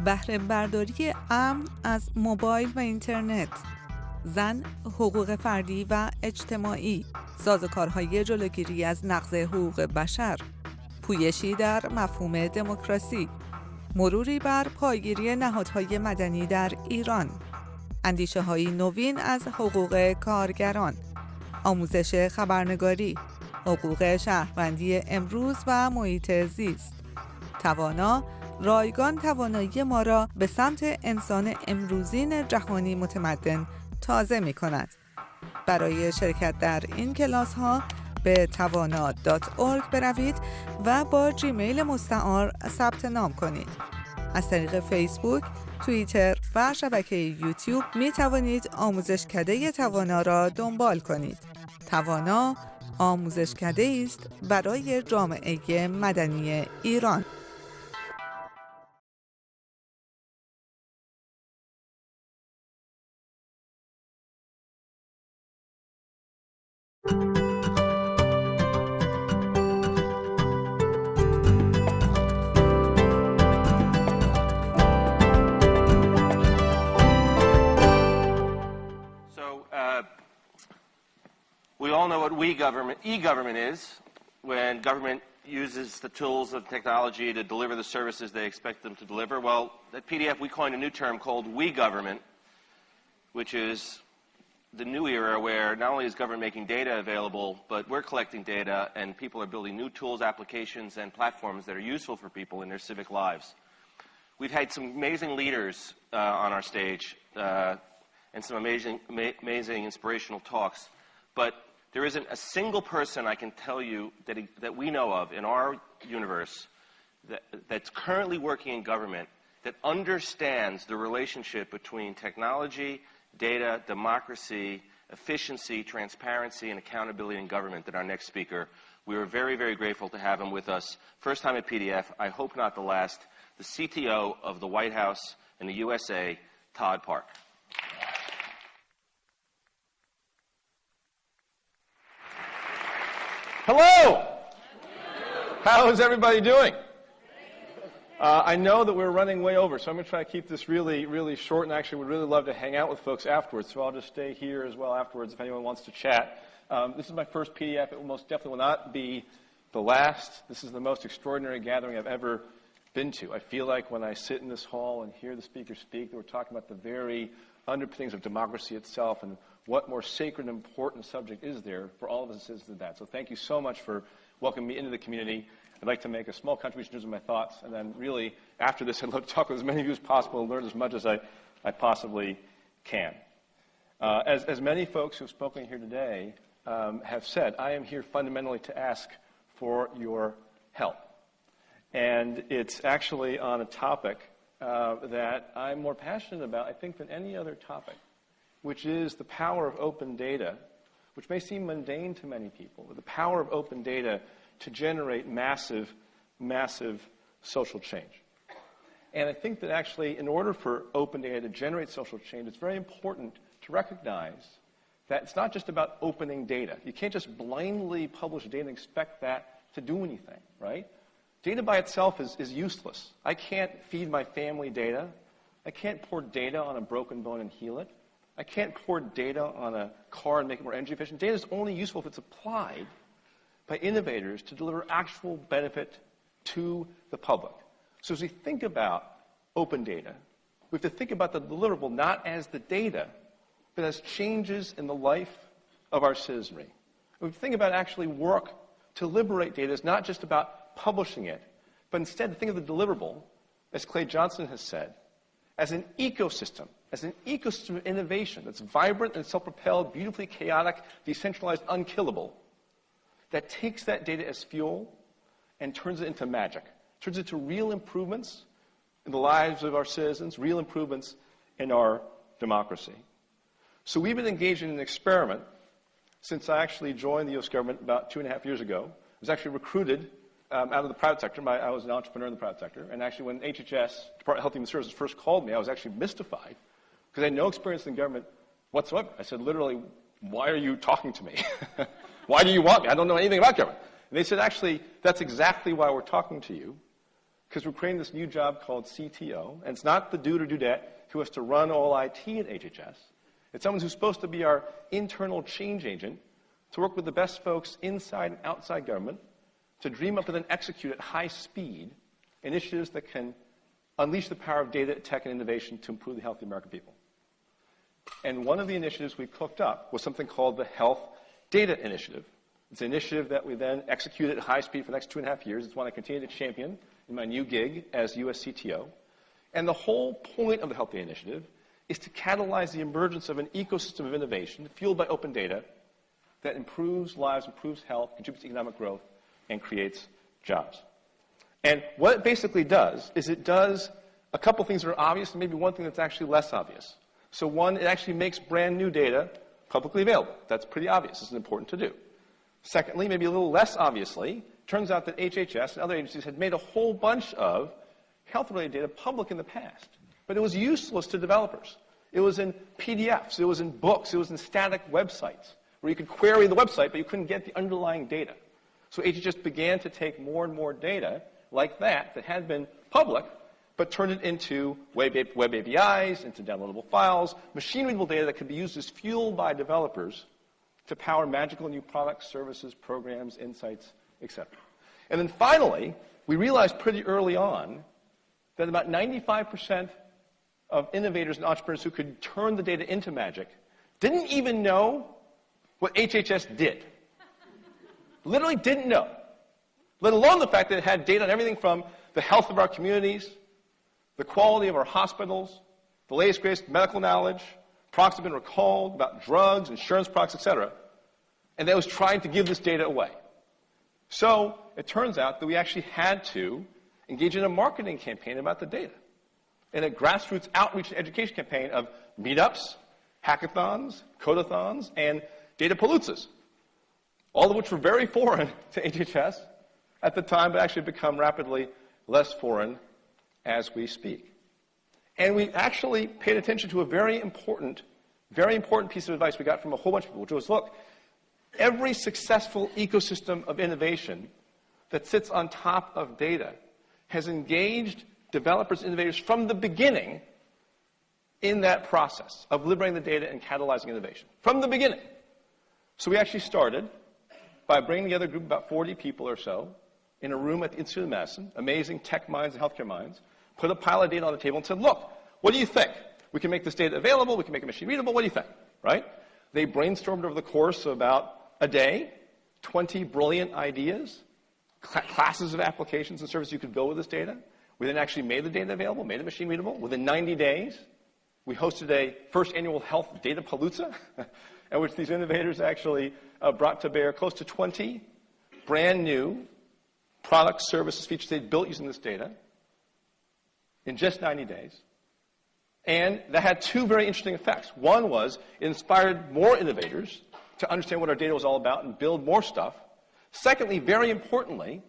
بهره برداری امن از موبایل و اینترنت، زن، حقوق فردی و اجتماعی، سازوکارهای جلوگیری از نقض حقوق بشر، پویشی در مفهوم دموکراسی، مروری بر پایگیری نهادهای مدنی در ایران، اندیشه‌های نوین از حقوق کارگران، آموزش خبرنگاری، حقوق شهروندی امروز و محیط زیست. توانا، رایگان توانایی ما را به سمت انسان امروزین جهانی متمدن تازه می کند. برای شرکت در این کلاس ها به توانا.org بروید و با جیمیل مستعار ثبت نام کنید. از طریق فیسبوک، توییتر و شبکه یوتیوب می توانید آموزشکده توانا را دنبال کنید. توانا آموزشکده است برای جامعه مدنی ایران. We all know what e-government is, when government uses the tools of technology to deliver the services they expect them to deliver. Well, at PDF we coined a new term called we government, which is the new era where not only is government making data available, but we're collecting data and people are building new tools, applications, and platforms that are useful for people in their civic lives. We've had some amazing leaders on our stage and some amazing inspirational talks, but there isn't a single person I can tell you that we know of in our universe that's currently working in government that understands the relationship between technology, data, democracy, efficiency, transparency, and accountability in government than our next speaker. We are very, very grateful to have him with us. First time at PDF, I hope not the last, the CTO of the White House in the USA, Todd Park. Hello! How is everybody doing? I know that we're running way over, so I'm going to try to keep this really, really short, and actually would really love to hang out with folks afterwards, so I'll just stay here as well afterwards if anyone wants to chat. This is my first PDF. It will most definitely will not be the last. This is the most extraordinary gathering I've ever been to. I feel like when I sit in this hall and hear the speakers speak, that we're talking about the very underpinnings of democracy itself and what more sacred and important subject is there for all of us citizens than that. So thank you so much for welcoming me into the community. I'd like to make a small contribution in terms of my thoughts, and then really, after this, I'd love to talk with as many of you as possible and learn as much as I possibly can. As many folks who have spoken here today have said, I am here fundamentally to ask for your help. And it's actually on a topic that I'm more passionate about, I think, than any other topic, which is the power of open data, which may seem mundane to many people, but the power of open data to generate massive, massive social change. And I think that actually, in order for open data to generate social change, it's very important to recognize that it's not just about opening data. You can't just blindly publish data and expect that to do anything, right? Data by itself is useless. I can't feed my family data. I can't pour data on a broken bone and heal it. I can't pour data on a car and make it more energy efficient. Data is only useful if it's applied by innovators to deliver actual benefit to the public. So as we think about open data, we have to think about the deliverable not as the data, but as changes in the life of our citizenry. We think about actually work to liberate data is not just about publishing it, but instead to think of the deliverable, as Clay Johnson has said, as an ecosystem of innovation that's vibrant and self-propelled, beautifully chaotic, decentralized, unkillable, that takes that data as fuel and turns it into magic, turns it to real improvements in the lives of our citizens, real improvements in our democracy. So we've been engaged in an experiment since I actually joined the U.S. government about 2.5 years ago. I was actually recruited out of the private sector. I was an entrepreneur in the private sector. And actually when HHS, Department of Health and Human Services, first called me, I was actually mystified because I had no experience in government whatsoever. I said, literally, why are you talking to me? Why do you want me? I don't know anything about government. And they said, actually, that's exactly why we're talking to you, because we're creating this new job called CTO, and it's not the dude or dudette who has to run all IT at HHS. It's someone who's supposed to be our internal change agent to work with the best folks inside and outside government to dream up and then execute at high speed initiatives that can unleash the power of data, tech, and innovation to improve the health of the American people. And one of the initiatives we cooked up was something called the Health Data Initiative. It's an initiative that we then executed at high speed for the next 2.5 years. It's one I continue to champion in my new gig as US CTO. And the whole point of the Health Data Initiative is to catalyze the emergence of an ecosystem of innovation fueled by open data that improves lives, improves health, contributes to economic growth, and creates jobs. And what it basically does is it does a couple things that are obvious and maybe one thing that's actually less obvious. So one, it actually makes brand new data publicly available. That's pretty obvious. This is important to do. Secondly, maybe a little less obviously, turns out that HHS and other agencies had made a whole bunch of health-related data public in the past. But it was useless to developers. It was in PDFs. It was in books. It was in static websites where you could query the website, but you couldn't get the underlying data. So HHS began to take more and more data like that had been public, but turned it into web APIs, into downloadable files, machine-readable data that could be used as fuel by developers to power magical new products, services, programs, insights, etc. And then finally, we realized pretty early on that about 95% of innovators and entrepreneurs who could turn the data into magic didn't even know what HHS did. Literally didn't know. Let alone the fact that it had data on everything from the health of our communities, the quality of our hospitals, the latest, greatest medical knowledge, products have been recalled about drugs, insurance products, etc. And that was trying to give this data away. So it turns out that we actually had to engage in a marketing campaign about the data, in a grassroots outreach and education campaign of meetups, hackathons, codathons, and data paloozas, all of which were very foreign to HHS at the time, but actually become rapidly less foreign as we speak. And we actually paid attention to a very important piece of advice we got from a whole bunch of people, which was, look, every successful ecosystem of innovation that sits on top of data has engaged developers, innovators from the beginning in that process of liberating the data and catalyzing innovation. From the beginning. So we actually started by bringing together a group of about 40 people or so in a room at the Institute of Medicine, amazing tech minds and healthcare minds, put a pile of data on the table and said, look, what do you think? We can make this data available, we can make it machine readable, what do you think? Right? They brainstormed over the course of about a day, 20 brilliant ideas, classes of applications and services you could build with this data. We then actually made the data available, made it machine readable. Within 90 days, we hosted a first annual health data palooza, at which these innovators actually brought to bear close to 20 brand new products, services, features they'd built using this data in just 90 days. And that had two very interesting effects. One was it inspired more innovators to understand what our data was all about and build more stuff. Secondly, very importantly,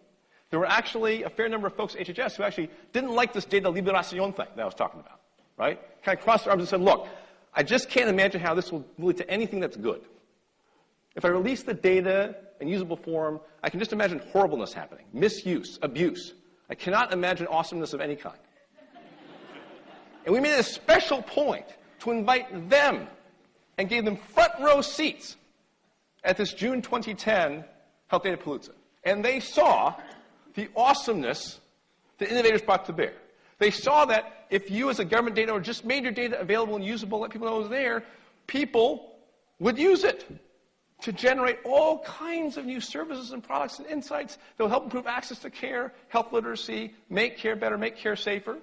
there were actually a fair number of folks at HHS who actually didn't like this data liberación thing that I was talking about, right? Kind of crossed their arms and said, look, I just can't imagine how this will lead to anything that's good. If I release the data in usable form, I can just imagine horribleness happening, misuse, abuse. I cannot imagine awesomeness of any kind. And we made it a special point to invite them and gave them front row seats at this June 2010 Health Data Palooza. And they saw the awesomeness that innovators brought to bear. They saw that if you as a government data owner just made your data available and usable, let people know it was there, people would use it to generate all kinds of new services and products and insights that will help improve access to care, health literacy, make care better, make care safer.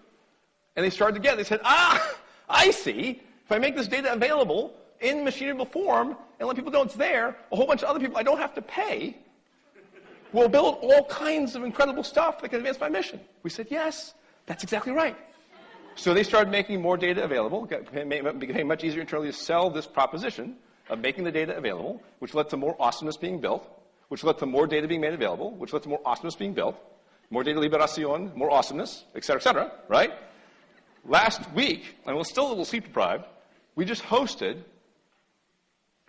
And they started to get it. They said, I see. If I make this data available in machine-readable form and let people know it's there, a whole bunch of other people I don't have to pay will build all kinds of incredible stuff that can advance my mission. We said, yes, that's exactly right. So they started making more data available. It became much easier internally to sell this proposition of making the data available, which led to more awesomeness being built, which led to more data being made available, which led to more awesomeness being built, more data liberación, more awesomeness, et cetera, right? Last week, and we're still a little sleep deprived, we just hosted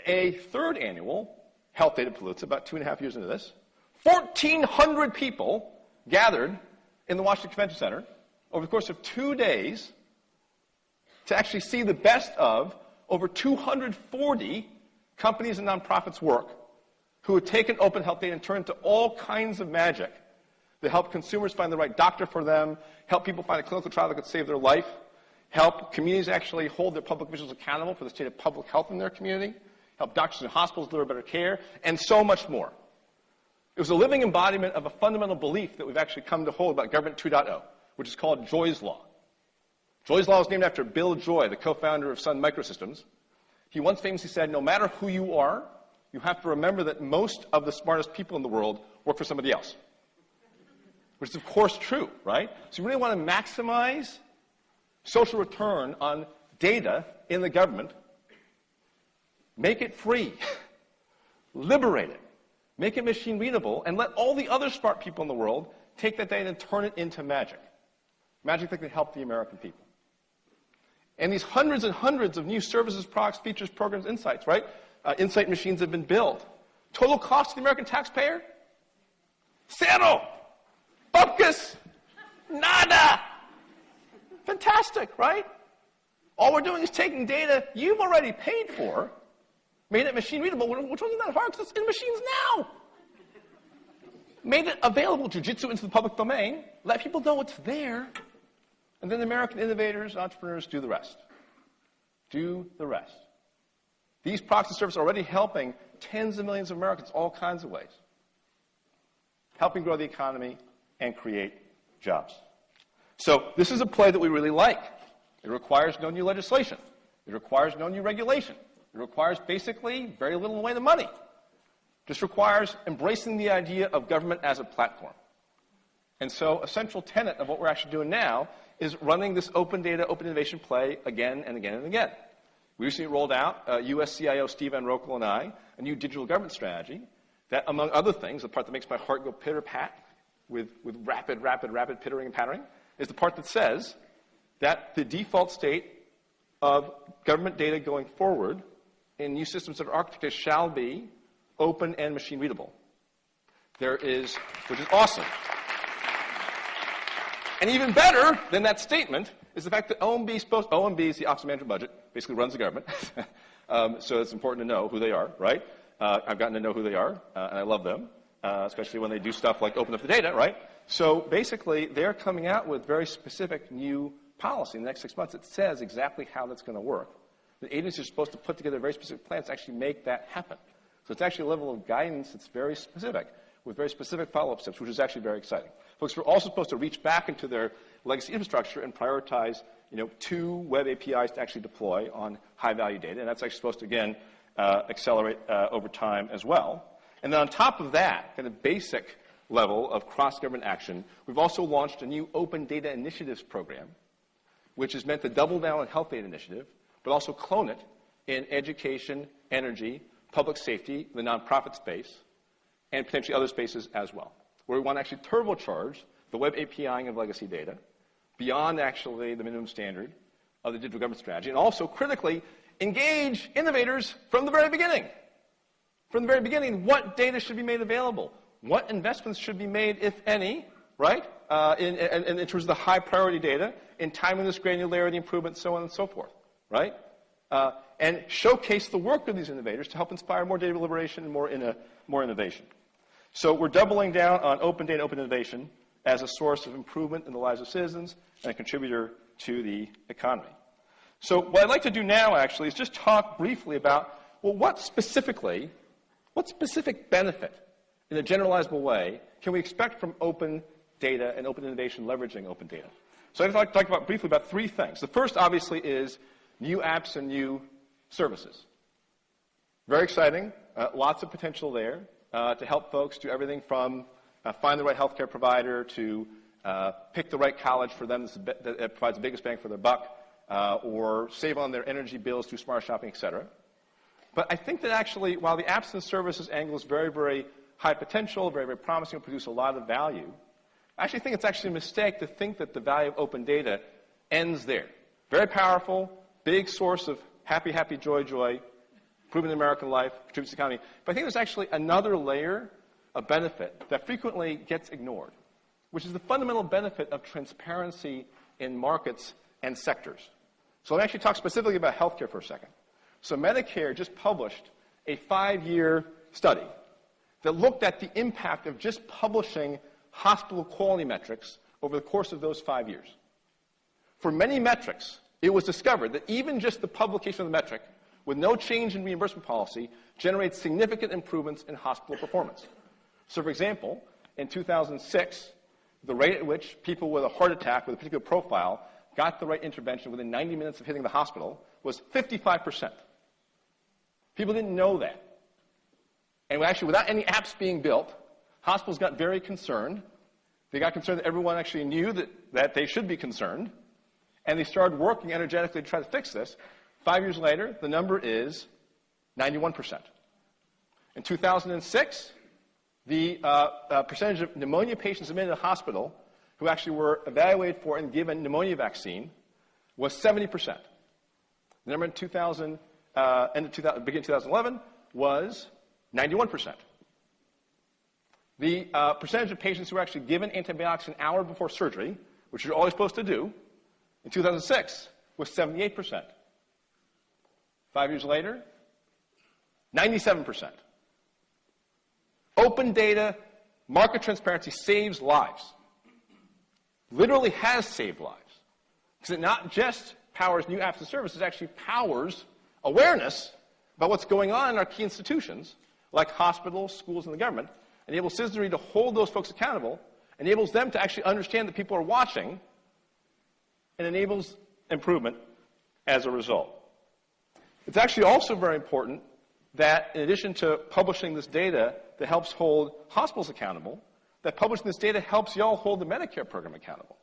a third annual Health Data Palooza, about 2.5 years into this. 1,400 people gathered in the Washington Convention Center over the course of 2 days to actually see the best of over 240 companies and nonprofits work who had taken open health data and turned it into all kinds of magic that help consumers find the right doctor for them, help people find a clinical trial that could save their life, help communities actually hold their public officials accountable for the state of public health in their community, help doctors and hospitals deliver better care, and so much more. It was a living embodiment of a fundamental belief that we've actually come to hold about Government 2.0, which is called Joy's Law. Joy's Law was named after Bill Joy, the co-founder of Sun Microsystems. He once famously said, no matter who you are, you have to remember that most of the smartest people in the world work for somebody else. Which is, of course, true, right? So you really want to maximize social return on data in the government. Make it free. Liberate it. Make it machine readable, and let all the other smart people in the world take that data and turn it into magic. Magic that can help the American people. And these hundreds and hundreds of new services, products, features, programs, insights, right? Insight machines have been built. Total cost to the American taxpayer? Zero! Buckus! Nada! Fantastic, right? All we're doing is taking data you've already paid for, made it machine readable, which wasn't that hard because it's in machines now. Made it available, jujitsu, into the public domain, let people know it's there, and then the American innovators and entrepreneurs do the rest. Do the rest. These products and services are already helping tens of millions of Americans all kinds of ways. Helping grow the economy and create jobs. So this is a play that we really like. It requires no new legislation. It requires no new regulation. It requires basically very little in the way of money. It just requires embracing the idea of government as a platform. And so a central tenet of what we're actually doing now is running this open data, open innovation play again and again and again. We recently rolled out, US CIO Steve Van Rokel and I, a new digital government strategy that, among other things, the part that makes my heart go pitter-pat with rapid pittering and pattering, is the part that says that the default state of government data going forward in new systems that are architected shall be open and machine readable. Which is awesome. And even better than that statement is the fact that OMB is the Office of Management Budget, basically runs the government. So it's important to know who they are, right? I've gotten to know who they are, and I love them, especially when they do stuff like open up the data, right? So basically, they're coming out with very specific new policy in the next 6 months that says exactly how that's going to work. The agencies are supposed to put together very specific plans to actually make that happen. So it's actually a level of guidance that's very specific, with very specific follow-up steps, which is actually very exciting. Folks, we're also supposed to reach back into their legacy infrastructure and prioritize, 2 web APIs to actually deploy on high-value data, and that's actually supposed to, again, accelerate over time as well. And then on top of that, kind of basic level of cross-government action, we've also launched a new Open Data Initiatives program, which is meant to double down on Health Data Initiative, but also clone it in education, energy, public safety, the nonprofit space, and potentially other spaces as well, where we want to actually turbocharge the web APIing of legacy data beyond actually the minimum standard of the digital government strategy, and also critically engage innovators from the very beginning. From the very beginning, what data should be made available? What investments should be made, if any, right, in terms of the high priority data, in timeliness, granularity, improvement, so on and so forth, right? And showcase the work of these innovators to help inspire more data liberation and more innovation. So we're doubling down on open data, open innovation as a source of improvement in the lives of citizens and a contributor to the economy. So what I'd like to do now, actually, is just talk briefly about, well, what specific benefit in a generalizable way can we expect from open data and open innovation leveraging open data? So I'd like to talk briefly about 3 things. The first, obviously, is new apps and new services. Very exciting. Lots of potential there to help folks do everything from find the right healthcare provider to pick the right college for them that provides the biggest bang for their buck, or save on their energy bills through smart shopping, et cetera. But I think that actually, while the apps and services angle is very, very high potential, very, very promising, will produce a lot of value, I actually think it's actually a mistake to think that the value of open data ends there. Very powerful, big source of happy, joy, improvement in American life, contributes to the economy. But I think there's actually another layer of benefit that frequently gets ignored. which is the fundamental benefit of transparency in markets and sectors. So let me actually talk specifically about healthcare for a second. So Medicare just published a 5-year study that looked at the impact of just publishing hospital quality metrics over the course of those 5 years. For many metrics, it was discovered that even just the publication of the metric, with no change in reimbursement policy, generates significant improvements in hospital performance. So, for example, in 2006, the rate at which people with a heart attack with a particular profile got the right intervention within 90 minutes of hitting the hospital was 55%. People didn't know that. And actually, without any apps being built, hospitals got very concerned. They got concerned that everyone actually knew that they should be concerned. And they started working energetically to try to fix this. 5 years later, the number is 91%. In 2006, the percentage of pneumonia patients admitted to the hospital who actually were evaluated for and given pneumonia vaccine was 70%. The number in beginning of 2011 was 91%. The percentage of patients who were actually given antibiotics an hour before surgery, which you're always supposed to do, in 2006 was 78%. 5 years later, 97%. Open data, market transparency saves lives. Literally has saved lives. Because it not just powers new apps and services, it actually powers awareness about what's going on in our key institutions, like hospitals, schools, and the government, enables citizenry to hold those folks accountable, enables them to actually understand that people are watching, and enables improvement as a result. It's actually also very important that in addition to publishing this data that helps hold hospitals accountable, that publishing this data helps y'all hold the Medicare program accountable.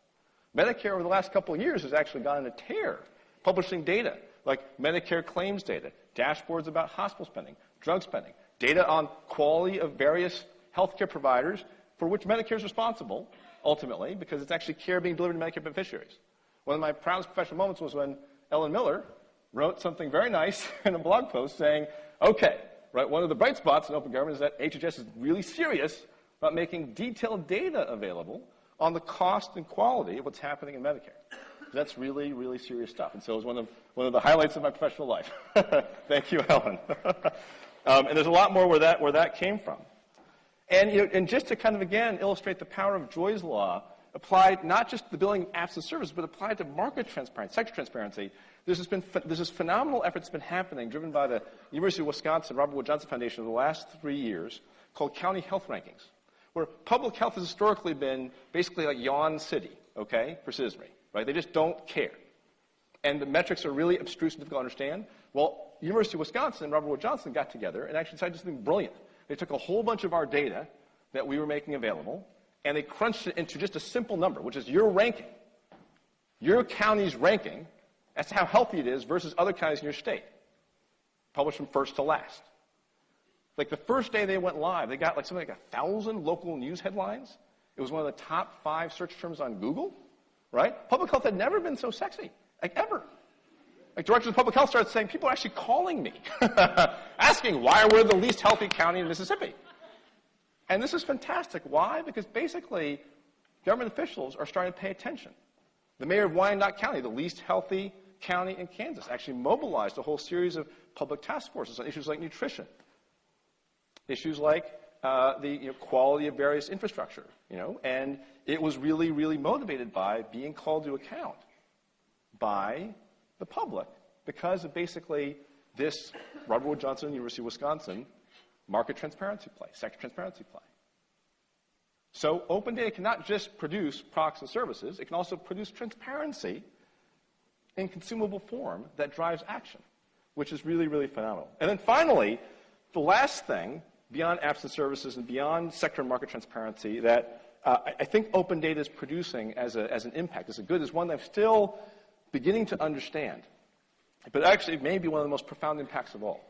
Medicare over the last couple of years has actually gone on a tear, publishing data like Medicare claims data, dashboards about hospital spending, drug spending, data on quality of various healthcare providers for which Medicare is responsible, ultimately, because it's actually care being delivered to Medicare beneficiaries. One of my proudest professional moments was when Ellen Miller wrote something very nice in a blog post saying, okay, right, one of the bright spots in open government is that HHS is really serious about making detailed data available on the cost and quality of what's happening in Medicare. That's really, really serious stuff. And so it was one of the highlights of my professional life. Thank you, Ellen. And there's a lot more where that came from. And just to kind of, again, illustrate the power of Joy's Law, applied not just to the billing apps and services, but applied to market transparency, sector transparency, there's this phenomenal effort that's been happening, driven by the University of Wisconsin, Robert Wood Johnson Foundation over the last 3 years, called County Health Rankings, where public health has historically been basically like Yawn City, okay, for citizenry, right? They just don't care. And the metrics are really abstruse and difficult to understand. Well, University of Wisconsin and Robert Wood Johnson got together and actually decided to do something brilliant. They took a whole bunch of our data that we were making available, and they crunched it into just a simple number, which is your ranking, your county's ranking as to how healthy it is versus other counties in your state, published from first to last. Like the first day they went live, they got like something like 1,000 local news headlines. It was one of the top 5 search terms on Google, right? Public health had never been so sexy, like ever. Like directors of public health started saying, people are actually calling me, asking why we're the least healthy county in Mississippi. And this is fantastic. Why? Because basically, government officials are starting to pay attention. The mayor of Wyandotte County, the least healthy county in Kansas, actually mobilized a whole series of public task forces on issues like nutrition, issues like the quality of various infrastructure, and it was really, really motivated by being called to account by the public because of basically this Robert Wood Johnson University of Wisconsin market transparency play, sector transparency play. So open data cannot just produce products and services, it can also produce transparency in consumable form that drives action, which is really, really phenomenal. And then finally, the last thing, beyond apps and services and beyond sector and market transparency, that I think open data is producing as an impact, as a good, is one that I'm still beginning to understand. But actually, it may be one of the most profound impacts of all,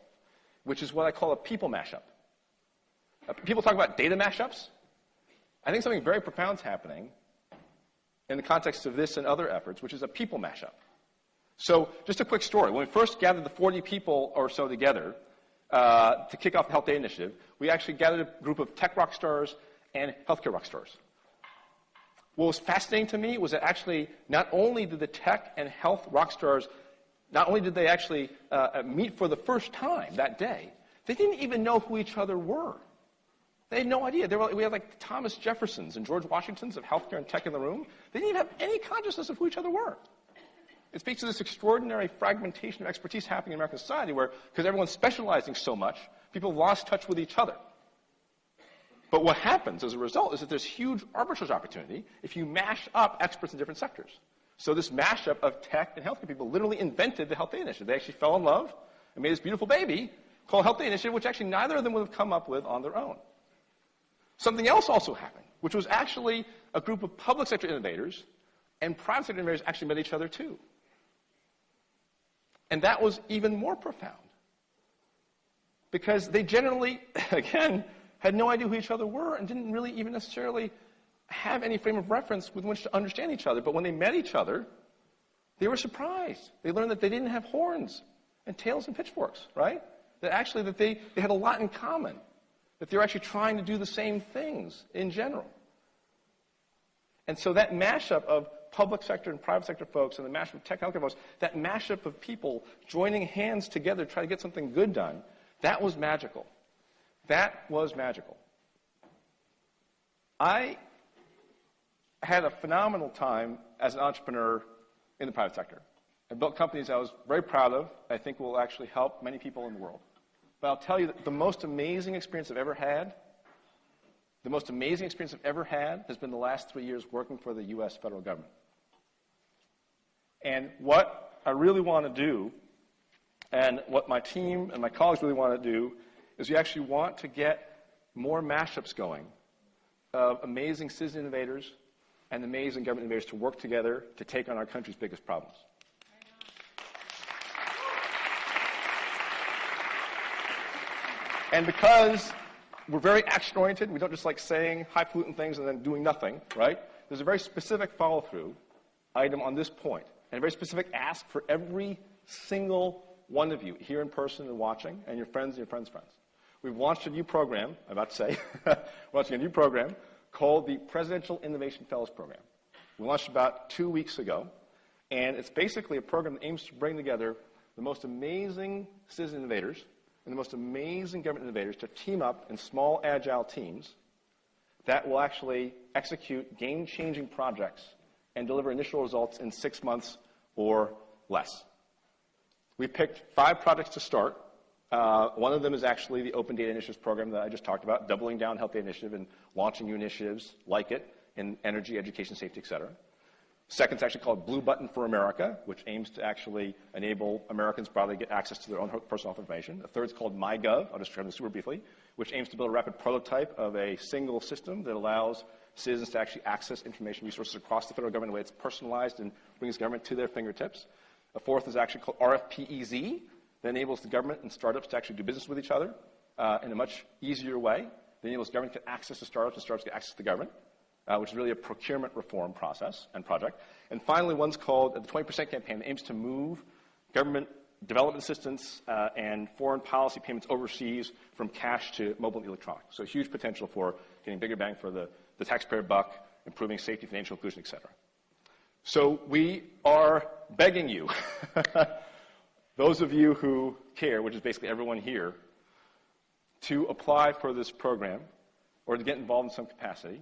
which is what I call a people mashup. People talk about data mashups. I think something very profound is happening in the context of this and other efforts, which is a people mashup. So just a quick story. When we first gathered the 40 people or so together to kick off the Health Data Initiative, we actually gathered a group of tech rock stars and healthcare rock stars. What was fascinating to me was that actually not only did the tech and health rock stars, not only did they actually meet for the first time that day, they didn't even know who each other were. They had no idea. We had like Thomas Jeffersons and George Washingtons of healthcare and tech in the room. They didn't even have any consciousness of who each other were. It speaks to this extraordinary fragmentation of expertise happening in American society where, because everyone's specializing so much, people have lost touch with each other. But what happens as a result is that there's huge arbitrage opportunity if you mash up experts in different sectors. So this mashup of tech and healthcare people literally invented the Health Day Initiative. They actually fell in love and made this beautiful baby called Health Day Initiative, which actually neither of them would have come up with on their own. Something else also happened, which was actually a group of public sector innovators and private sector innovators actually met each other too. And that was even more profound because they generally, again, had no idea who each other were and didn't really even necessarily have any frame of reference with which to understand each other. But when they met each other, they were surprised. They learned that they didn't have horns and tails and pitchforks, right? That actually that they had a lot in common, that they were actually trying to do the same things in general. And so that mashup of public sector and private sector folks and the mashup of tech and healthcare folks, that mashup of people joining hands together to try to get something good done, that was magical. That was magical. I had a phenomenal time as an entrepreneur in the private sector. I built companies I was very proud of, I think will actually help many people in the world. But I'll tell you that the most amazing experience I've ever had, has been the last 3 years working for the U.S. federal government. And what I really want to do, and what my team and my colleagues really want to do, is we actually want to get more mashups going of amazing citizen innovators and amazing government innovators to work together to take on our country's biggest problems. And because we're very action-oriented, we don't just like saying highfalutin things and then doing nothing, right? There's a very specific follow-through item on this point, and a very specific ask for every single one of you here in person and watching, and your friends and your friends' friends. We've launched a new program, I'm about to say, launching a new program called the Presidential Innovation Fellows Program. We launched about 2 weeks ago, and it's basically a program that aims to bring together the most amazing citizen innovators and the most amazing government innovators to team up in small, agile teams that will actually execute game-changing projects and deliver initial results in 6 months or less. We picked 5 projects to start. One of them is actually the Open Data Initiatives program that I just talked about, doubling down Health Data Initiative and launching new initiatives like it in energy, education, safety, et cetera. Second is actually called Blue Button for America, which aims to actually enable Americans broadly to get access to their own personal health information. The third is called MyGov, I'll just describe this super briefly, which aims to build a rapid prototype of a single system that allows citizens to actually access information resources across the federal government in a way that's personalized and brings government to their fingertips. The fourth is actually called RFPEZ, that enables the government and startups to actually do business with each other in a much easier way. That enables government to get access to startups and startups get access to the government, which is really a procurement reform process and project. And finally, one's called the 20% campaign that aims to move government development assistance and foreign policy payments overseas from cash to mobile and electronic. So huge potential for getting bigger bang for the taxpayer buck, improving safety, financial inclusion, et cetera. So we are begging you, those of you who care, which is basically everyone here, to apply for this program or to get involved in some capacity.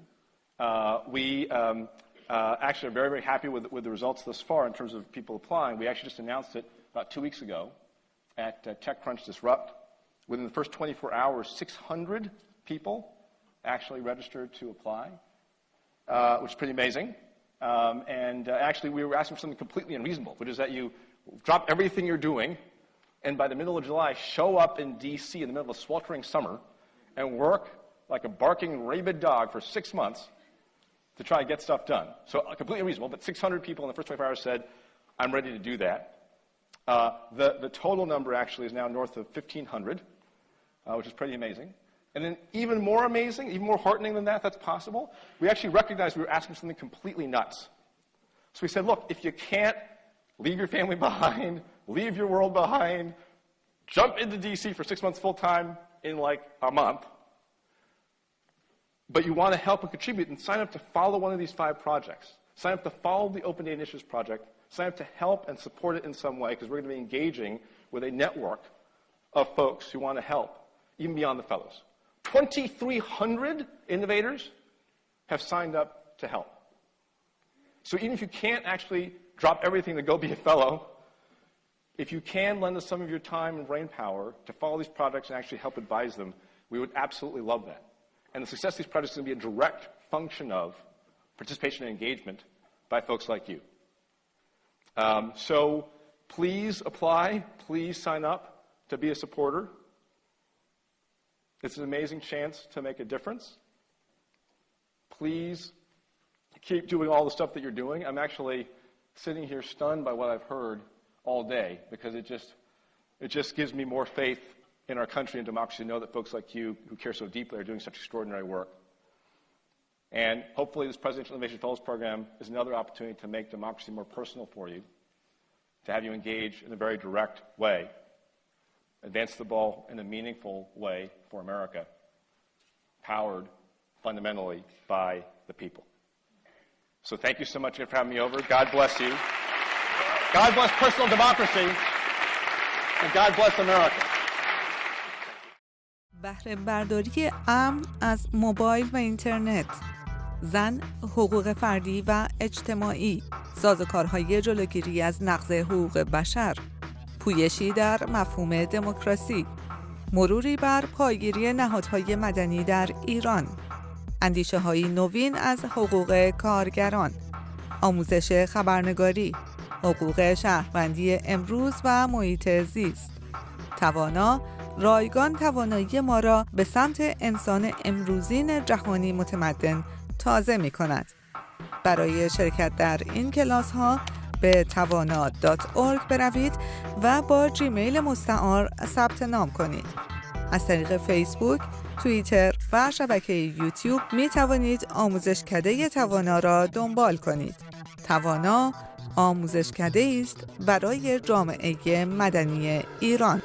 We actually are very, very happy with the results thus far in terms of people applying. We actually just announced it about 2 weeks ago at TechCrunch Disrupt. Within the first 24 hours, 600 people actually registered to apply, which is pretty amazing. Actually, we were asking for something completely unreasonable, which is that you drop everything you're doing and by the middle of July show up in D.C. in the middle of a sweltering summer and work like a barking rabid dog for 6 months to try to get stuff done. So completely reasonable, but 600 people in the first 24 hours said, I'm ready to do that. The total number actually is now north of 1,500, which is pretty amazing. And then even more amazing, even more heartening than that, if that's possible, we actually recognized we were asking for something completely nuts. So we said, look, if you can't leave your family behind, leave your world behind, jump into D.C. for 6 months full-time in like a month, but you want to help and contribute, and sign up to follow one of these 5 projects. Sign up to follow the Open Data Initiatives project. Sign up to help and support it in some way, because we're going to be engaging with a network of folks who want to help, even beyond the fellows. 2,300 innovators have signed up to help. So even if you can't actually drop everything to go be a fellow, if you can lend us some of your time and brain power to follow these projects and actually help advise them, we would absolutely love that. And the success of these projects is going to be a direct function of participation and engagement by folks like you. So please apply, please sign up to be a supporter. It's an amazing chance to make a difference. Please keep doing all the stuff that you're doing. I'm actually sitting here stunned by what I've heard all day, because it just gives me more faith in our country and democracy to know that folks like you who care so deeply are doing such extraordinary work. And hopefully this Presidential Innovation Fellows Program is another opportunity to make democracy more personal for you, to have you engage in a very direct way, advance the ball in a meaningful way for America, powered fundamentally by the people. So thank you so much for having me over. God bless you. God bless personal democracy, and God bless America. بهره برداری امن از موبایل و اینترنت، زن، حقوق فردی و اجتماعی، سازوکارهای جلوگیری از نقض حقوق بشر، پویشی در مفهوم دموکراسی، مروری بر پایگیری نهادهای مدنی در ایران، اندیشه‌های نوین از حقوق کارگران، آموزش خبرنگاری، حقوق شهروندی امروز و محیط زیست. توانا، رایگان توانایی ما را به سمت انسان امروزین جهانی متمدن تازه می کند. برای شرکت در این کلاس ها به توانا.org بروید و با جیمیل مستعار ثبت نام کنید. از طریق فیسبوک، توییتر و شبکه یوتیوب می توانید آموزشکده توانا را دنبال کنید. توانا آموزشکده است برای جامعه مدنی ایران.